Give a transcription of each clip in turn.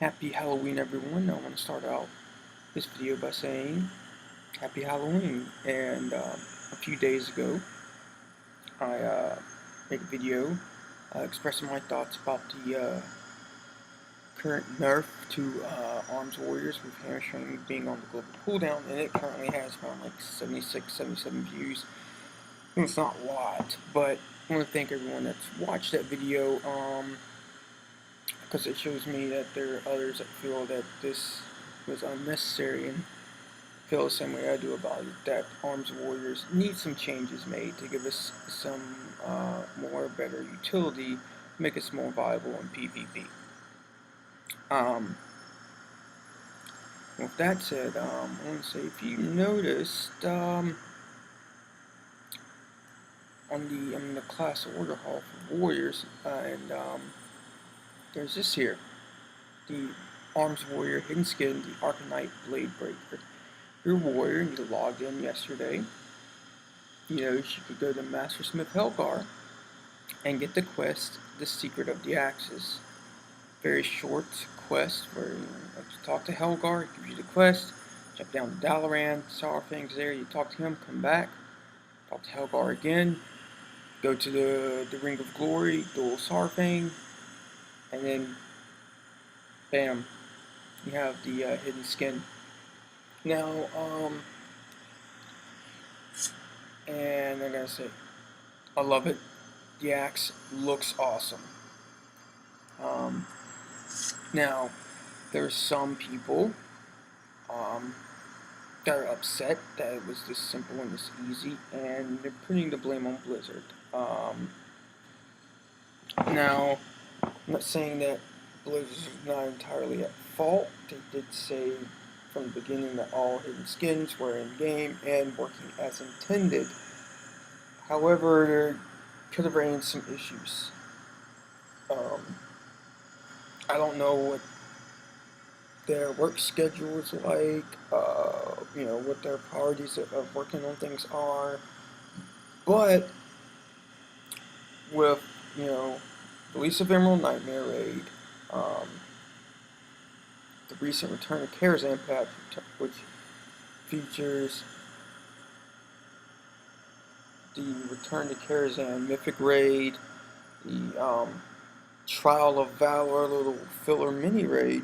Happy Halloween, everyone. I want to start out this video by saying Happy Halloween. And a few days ago, I made a video expressing my thoughts about the current nerf to Arms Warriors with hamstring being on the global cooldown, and it currently has around like 76, 77 views. And it's not a lot, but I want to thank everyone that's watched that video. Because it shows me that there are others that feel that this was unnecessary and feel the same way I do about it, that Arms Warriors need some changes made to give us some more better utility, make us more viable in PvP. With that said, I want to say, if you noticed, on the class order hall for Warriors, there's this here, the Arms Warrior Hidden Skin, the Aracanite Blade Breaker. You're a warrior and you logged in yesterday. You know, you could go to Master Smith Helgar and get the quest, The Secret of the Axis. Very short quest where you talk to Helgar, he gives you the quest, jump down to Dalaran, Saurfang's there, you talk to him, come back, talk to Helgar again, go to the Ring of Glory, duel Saurfang, and then, bam, you have the hidden skin. Now, and I gotta say, I love it. The axe looks awesome. Now, there's some people that are upset that it was this simple and this easy, and they're putting the blame on Blizzard. Now, I'm not saying that Blizzard is not entirely at fault. They did say from the beginning that all hidden skins were in game and working as intended. However, there could have been some issues. I don't know what their work schedule is like, you know, what their priorities of working on things are, but with, you know, release of Emerald Nightmare Raid, the recent Return of Karazhan patch, which features the Return to Karazhan Mythic Raid, the Trial of Valor little filler mini raid,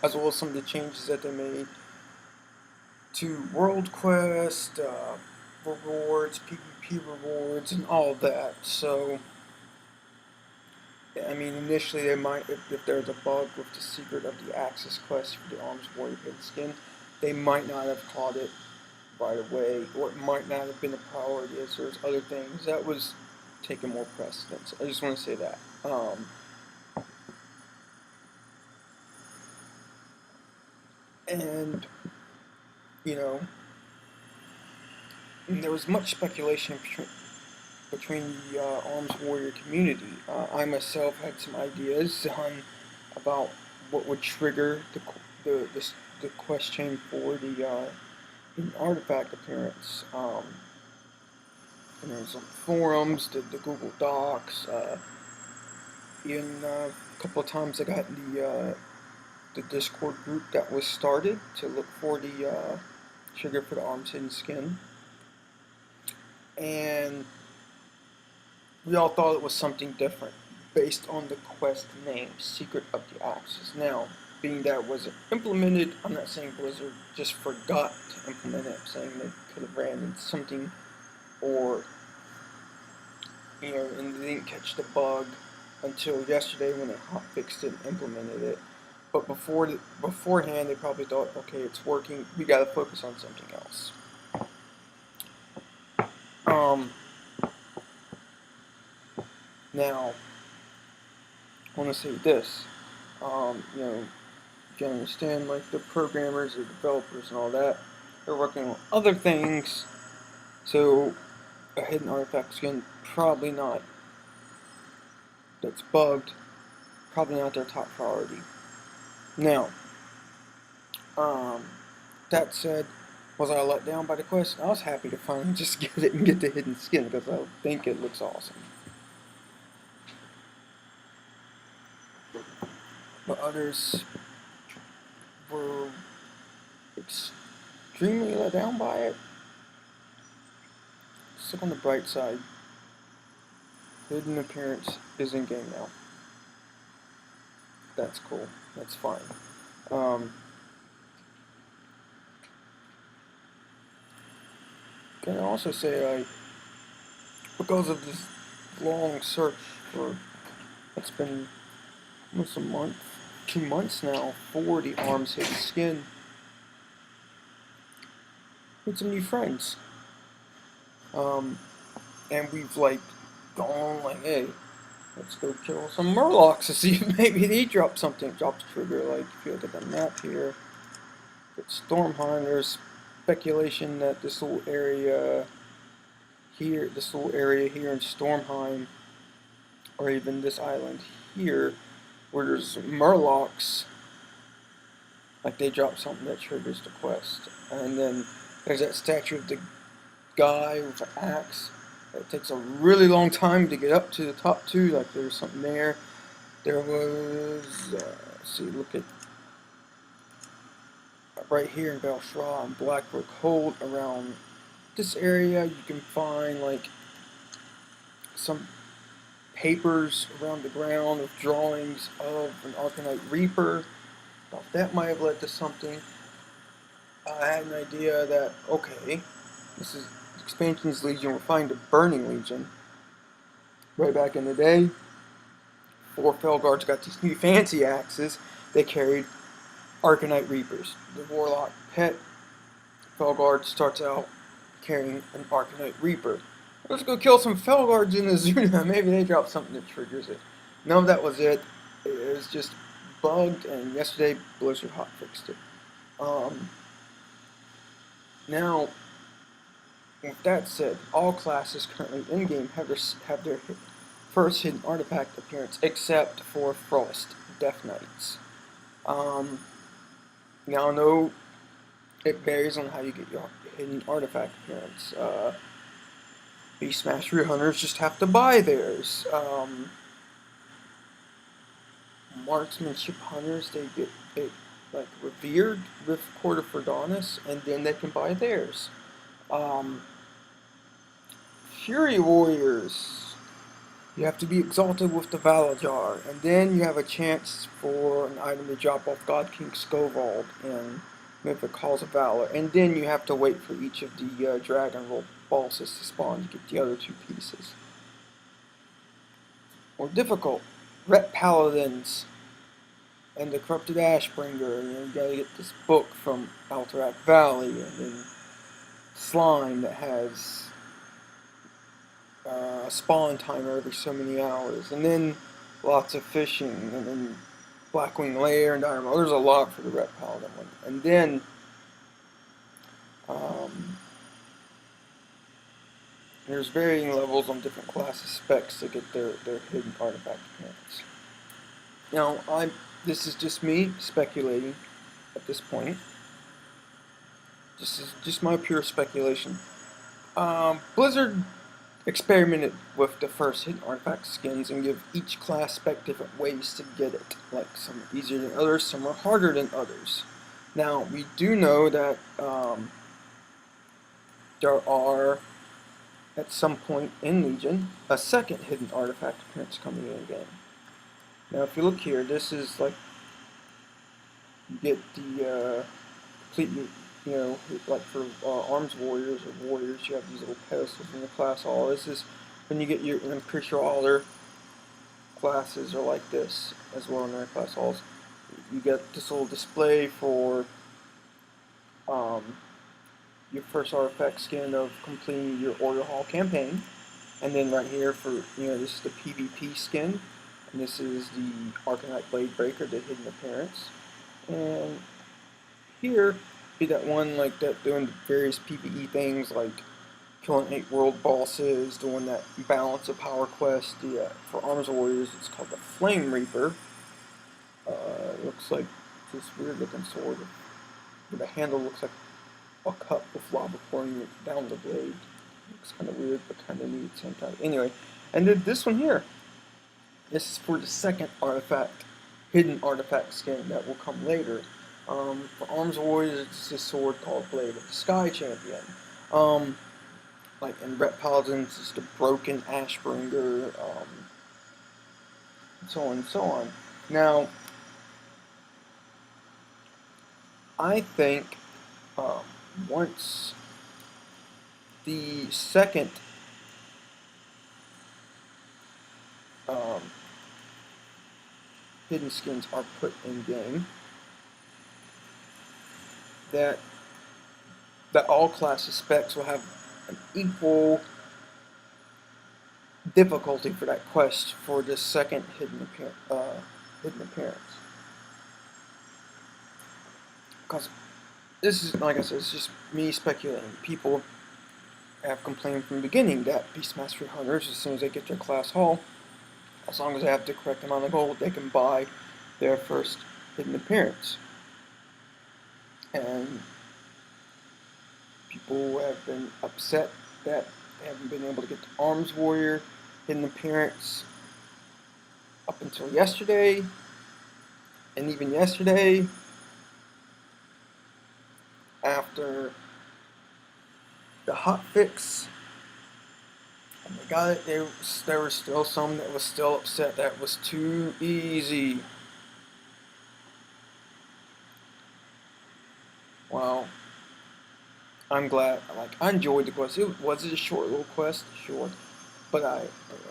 as well as some of the changes that they made to World Quest, rewards, PvP rewards, and all that. So, I mean, initially they might, if there's a bug with the Secret of the Axis quest for the Arms Warrior Hidden Skin, they might not have caught it right away, or it might not have been a priority as there's other things that was taking more precedence. I just want to say that. And, you know, there was much speculation between the Arms Warrior community. I myself had some ideas about what would trigger the quest chain for the artifact appearance. And there's some forums, the Google Docs, even a couple of times I got the Discord group that was started to look for the trigger for the Arms Hidden Skin. And we all thought it was something different based on the quest name, Secret of the Axis. Now, being that it wasn't implemented, I'm not saying Blizzard just forgot to implement it. I'm saying they could have ran into something, or, you know, and they didn't catch the bug until yesterday when they hotfixed it and implemented it. But beforehand, they probably thought, okay, it's working, we gotta focus on something else. Now, I want to say this, you know, you understand, like, the programmers, the developers, and all that, they're working on other things, so a hidden artifact skin, probably not, that's bugged, probably not their top priority. Now, that said, was I let down by the quest? I was happy to finally just get it and get the hidden skin, because I think it looks awesome. but others were extremely let down by it. Let's look on the bright side. Hidden appearance is in game now. That's cool. That's fine. Can I also say because of this long search for, it's been almost a month, 2 months now, for the arms hidden skin, with some new friends. And we've gone hey, let's go kill some Murlocs to see if maybe they drop something. Drops trigger, if you look at the map here, it's Stormheim. There's speculation that this little area here in Stormheim, or even this island here, where there's Murlocs, they drop something that triggers the quest. And then there's that statue of the guy with an axe. It takes a really long time to get up to the top too. There's something there. There was, let's see, look at right here in Belshra and Blackbrook Hold. Around this area, you can find some papers around the ground with drawings of an Aracanite Reaper. Thought that might have led to something. I had an idea that, okay, this is Expansion's Legion. We're finding a Burning Legion. Way back in the day, 4 Felguards got these new fancy axes. They carried Aracanite Reapers. The Warlock pet Felguard starts out carrying an Aracanite Reaper. Let's go kill some Felguards in Azuna. Maybe they drop something that triggers it. No, that was it. It was just bugged, and yesterday Blizzard hotfixed it. Now, with that said, all classes currently in-game have their first hidden artifact appearance, except for Frost Death Knights. Now, I know it varies on how you get your hidden artifact appearance. Beast Mastery Hunters just have to buy theirs. Marksmanship Hunters, they get it revered with Court of Fordaunus, and then they can buy theirs. Fury Warriors, you have to be exalted with the Valajar, and then you have a chance for an item to drop off God King Skovald in Mythic Calls of Valor, and then you have to wait for each of the Dragon Roll bosses to spawn to get the other 2 pieces. More difficult, Ret Paladins and the Corrupted Ashbringer. You gotta get this book from Alterac Valley, and then Slime that has a spawn timer every so many hours, and then lots of fishing, and then Blackwing Lair and Iron. There's a lot for the Ret Paladin one, and then there's varying levels on different classes specs to get their hidden artifact appearance. Now, this is just me speculating at this point. This is just my pure speculation. Blizzard experimented with the first hidden artifact skins and give each class spec different ways to get it. Some are easier than others, some are harder than others. Now, we do know that there are, at some point in Legion, a second hidden artifact appearance coming in game. Now, if you look here, this is you get the complete, for Arms Warriors or Warriors, you have these little pedestals in the class hall. This is when you get and I'm pretty sure all their classes are like this as well in their class halls. You get this little display for your first artifact skin of completing your Order Hall campaign, and then right here for this is the PvP skin, and this is the Aracanite Blade Breaker, the hidden appearance, and here be that one that doing various PvE things killing 8 world bosses, doing that balance of power quest. For Arms Warriors, it's called the Flame Reaper. It looks like this weird looking sword. The handle looks like a cup with lava pouring down the blade. Looks kind of weird, but kind of neat at the same time. Anyway, and then this one here. This is for the second artifact hidden artifact skin that will come later. For Arms Warriors, it's this sword called Blade of the Sky Champion. Um, like in Ret Paladins, it's the Broken Ashbringer, and so on and so on. Now, I think um, once the second um, hidden skins are put in game, that all classes specs will have an equal difficulty for that quest for the second hidden appearance. Because this is, like I said, it's just me speculating. People have complained from the beginning that Beast Mastery Hunters, as soon as they get their class haul, as long as they have the correct amount of gold, they can buy their first hidden appearance. And people have been upset that they haven't been able to get the Arms Warrior hidden appearance up until yesterday. And even yesterday, after the hotfix, and they got it, there was still some that was still upset that it was too easy. Well, I'm glad. I enjoyed the quest. Was it a short little quest? Sure. But I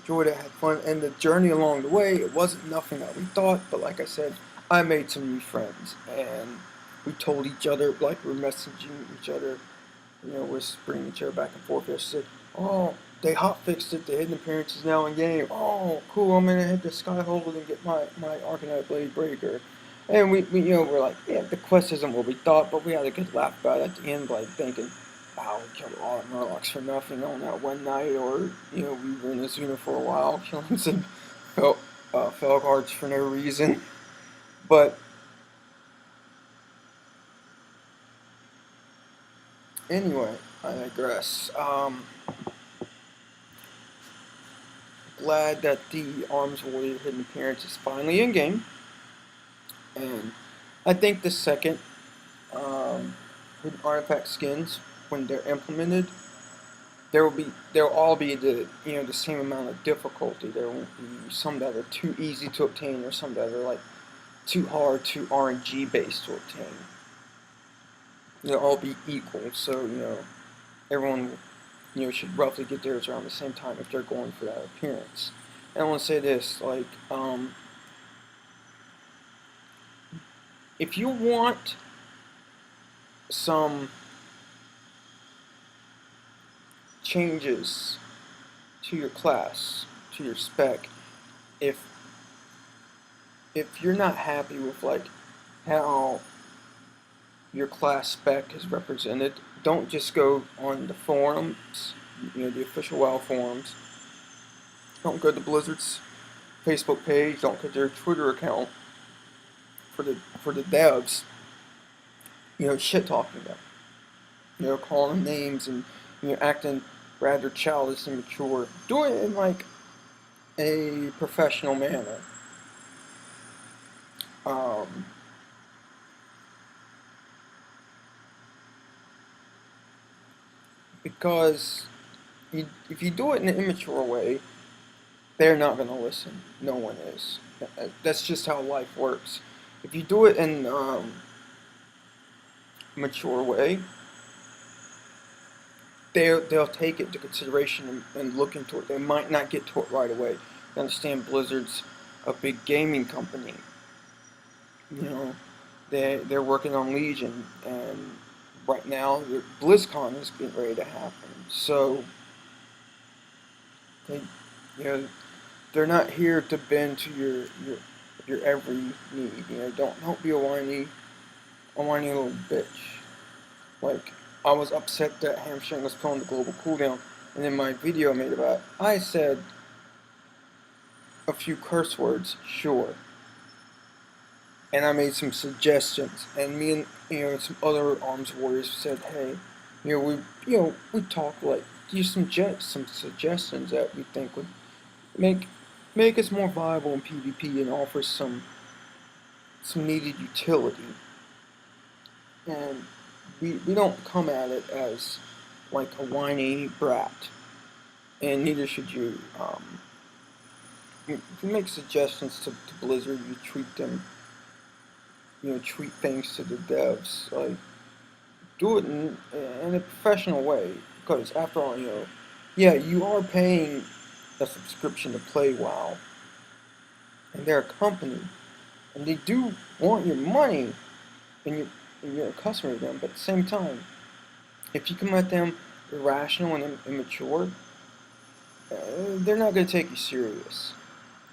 enjoyed it, had fun, and the journey along the way, it wasn't nothing that we thought, but like I said, I made some new friends, and we told each other, like we're messaging each other, we're bringing each other back and forth. I said, oh, they hotfixed it, the hidden appearance is now in game. Oh, cool, I'm gonna hit the Skyhold and get my Aracanite Blade Breaker. And we're like, yeah, the quest isn't what we thought, but we had a good laugh about it at the end, like thinking, wow, we killed all the Murlocs for nothing on that one night, or, we were in Azuna for a while, killing some Felguards for no reason. But, anyway, I digress. Glad that the Arms Warrior hidden appearance is finally in game. And I think the second hidden artifact skins, when they're implemented, they'll all be the same amount of difficulty. There won't be some that are too easy to obtain or some that are like too hard, too RNG based to obtain. They'll all be equal. So everyone should roughly get theirs around the same time if they're going for that appearance. And I want to say this, if you want some changes to your class, to your spec, if you're not happy with how your class spec is represented, don't just go on the forums, the official WoW forums. Don't go to Blizzard's Facebook page. Don't go to their Twitter account for the devs. Shit talking them. Calling them names and acting rather childish and mature. Do it in a professional manner. Because if you do it in an immature way, they're not going to listen. No one is. That's just how life works. If you do it in a mature way, they'll take it into consideration and look into it. They might not get to it right away. You understand, Blizzard's a big gaming company. They're working on Legion, and right now BlizzCon is getting ready to happen. So they're not here to bend to your every need. Don't be a whiny little bitch. I was upset that Hamstring was pulling the global cooldown, and in my video I made about it, I said a few curse words, sure. And I made some suggestions, and me and some other Arms Warriors said, hey, we talked use some suggestions that we think would make us more viable in PvP and offer some some needed utility, and we don't come at it as like a whiny brat, and neither should you. If you make suggestions to Blizzard, you treat them, treat things to the devs like do it in a professional way, because after all, yeah, you are paying a subscription to play WoW, and they're a company, and they do want your money, and you're a customer to them. But at the same time, if you come at them irrational and immature, they're not going to take you serious.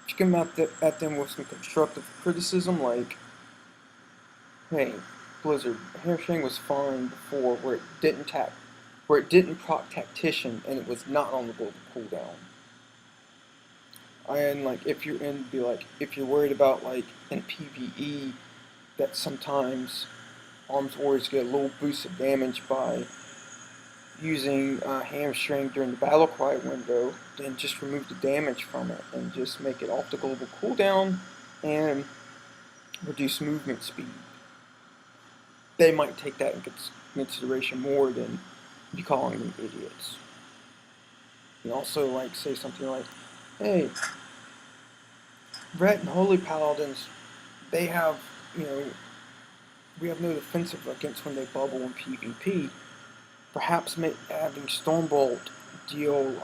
If you come at them with some constructive criticism, like, hey, Blizzard, hamstring was fine before, where it didn't proc tactician and it was not on the global cooldown. And like, if you're worried about like in PvE that sometimes arms warriors get a little boost of damage by using hamstring during the battle cry window, then just remove the damage from it and just make it off the global cooldown and reduce movement speed. They might take that in consideration more than you calling them idiots. You also like say something like, hey, Ret and Holy Paladins, they have, we have no defensive against when they bubble in PvP. Perhaps having Stormbolt deal,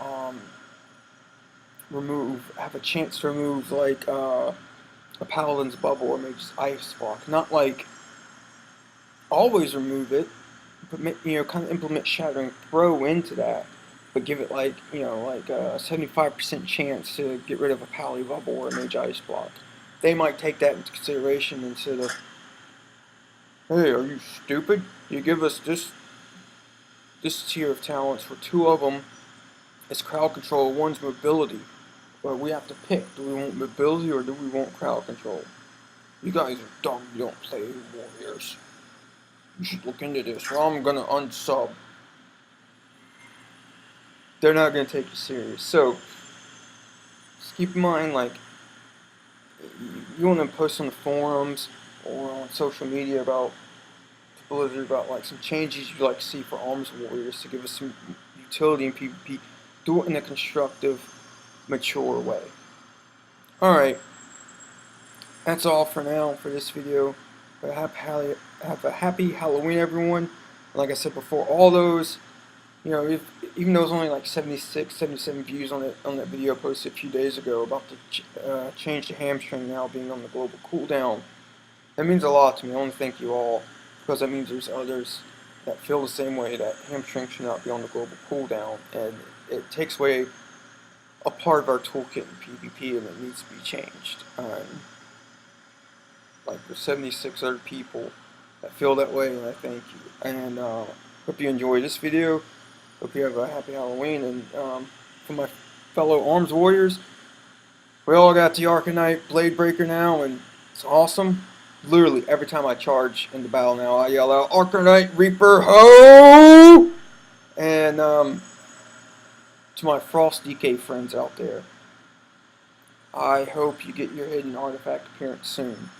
have a chance to remove like a Paladin's bubble or maybe just Ice Block. Not like always remove it, but kind of implement Shattering Throw into that, but give it like like a 75% chance to get rid of a Pally bubble or a Mage Ice Block. They might take that into consideration instead of, hey, are you stupid? You give us this tier of talents for two of them. It's crowd control, one's mobility. Well, we have to pick. Do we want mobility or do we want crowd control? You guys are dumb. You don't play warriors. You should look into this, or I'm gonna unsub. They're not gonna take you serious. So just keep in mind, like, you want to post on the forums or on social media about Blizzard about like some changes you'd like to see for arms warriors to give us some utility in PvP. Do it in a constructive, mature way. Alright, that's all for now for this video. Have a happy Halloween, everyone. Like I said before, all those, even though it was only like 76, 77 views on that video posted a few days ago about the change to hamstring now being on the global cooldown, that means a lot to me. I want to thank you all, because that means there's others that feel the same way, that hamstring should not be on the global cooldown, and it takes away a part of our toolkit in PvP, and it needs to be changed. Like, there's 76 other people that feel that way, and I thank you. And hope you enjoy this video. Hope you have a happy Halloween. And for my fellow arms warriors, we all got the Aracanite Blade Breaker now, and it's awesome. Literally every time I charge into battle now, I yell out Aracanite Reaper Ho! And to my Frost DK friends out there, I hope you get your hidden artifact appearance soon.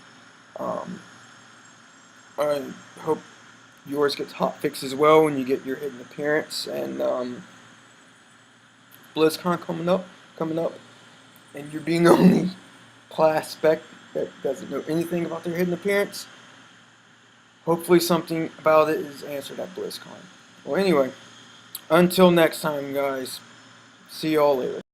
I hope yours gets hotfixed as well when you get your hidden appearance. And BlizzCon coming up, and you're being the only class spec that doesn't know anything about their hidden appearance. Hopefully something about it is answered at BlizzCon. Well, anyway, until next time, guys. See y'all later.